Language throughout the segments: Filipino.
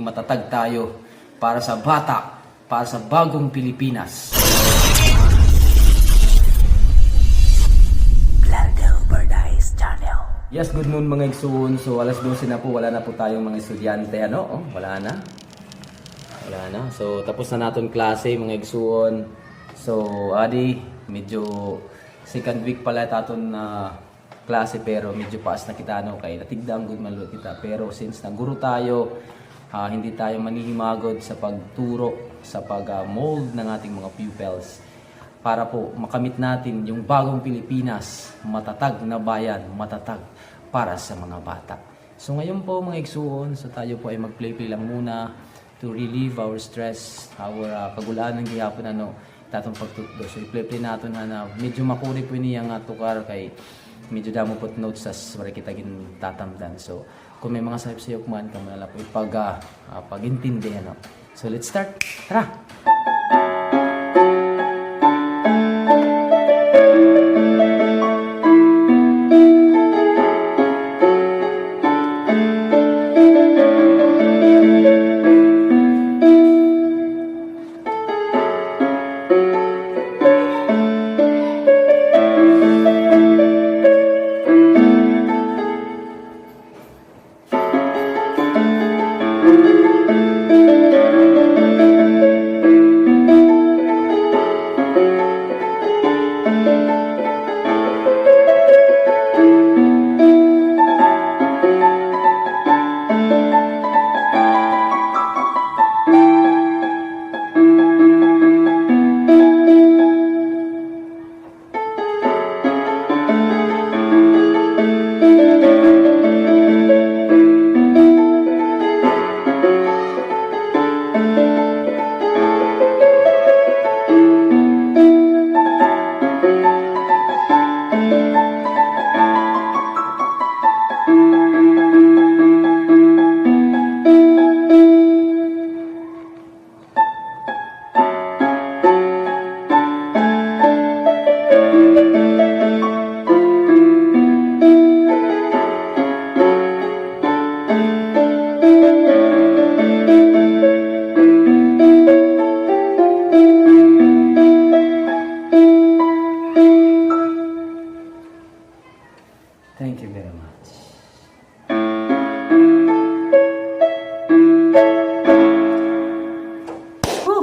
maging matatag tayo para sa bata, para sa bagong Pilipinas. Yes, good noon mga igsoon. So alas 12 na po, wala na po tayong mga estudyante. Ano? Wala na. So tapos na natin klase mga igsoon. So adi, medyo second week pala taton na klase pero medyo paas na kita kay natigdang good man kita. Pero since naguro tayo, hindi tayo manihimagod sa pagturo, sa pag-mold ng ating mga pupils para po makamit natin yung bagong Pilipinas, matatag na bayan, matatag para sa mga bata. So ngayon po mga igsuon, so tayo po ay mag-play-play lang muna to relieve our stress, our kagulaan ng gihapon tatong pagtutdo. So i-play-play natin na medyo makuri po niya nga tukar kay medyo damo po notes as wala kita tatamdan. So kung may mga sayop-sayop man, kung wala po pag-intindi. So let's start. Tara! Thank you very much.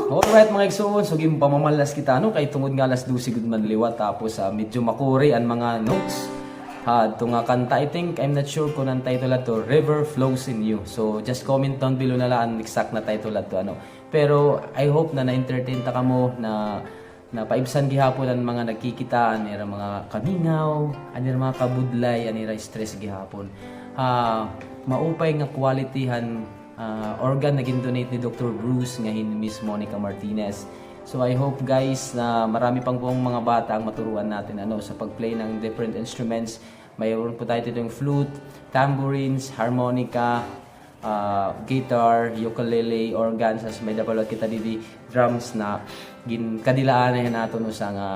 Alright mga igsoon, so pamamalas kita kay tungod nga alas 12 gud man liwat tapos medyo makuri ang mga notes. Itong kanta, I think, I'm not sure kung ang title to River Flows in You. So just comment down below na lang ang exact na title to Pero I hope na na-entertain ta kamo na paibsan gihapon ang mga nagkikita, anira mga kamingaw, anira mga kabudlay, anira stress gihapon. Maupay nga qualityhan organ na gindonate ni Dr. Bruce ngayon Miss Monica Martinez. So I hope guys na marami pang pong mga bata ang maturuan natin sa pagplay ng different instruments. Mayroon po tayo dito yung flute, tambourines, harmonica, guitar, ukulele, organs, as may dabalot kita didi drums na kadilaan na nato sa nga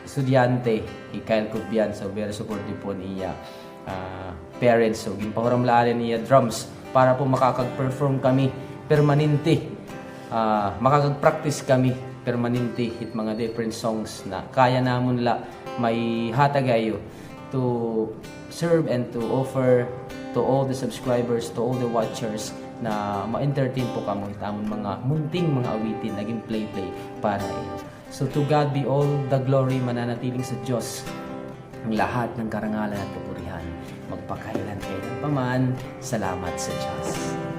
estudyante Kyle Kubian. So very supportive po niya parents. So ginpahuramlaan niya drums para po makakag-perform kami permanente, makakag-practice kami permanente hit mga different songs na kaya namon may hatagayo to serve and to offer to all the subscribers, to all the watchers na ma-entertain po kamo tamon mga munting mga awitin naging play para iyo. So to God be all the glory, mananatiling sa Diyos ang lahat ng karangalan at papurihan magpakailan-kailan paman. Salamat sa Diyos.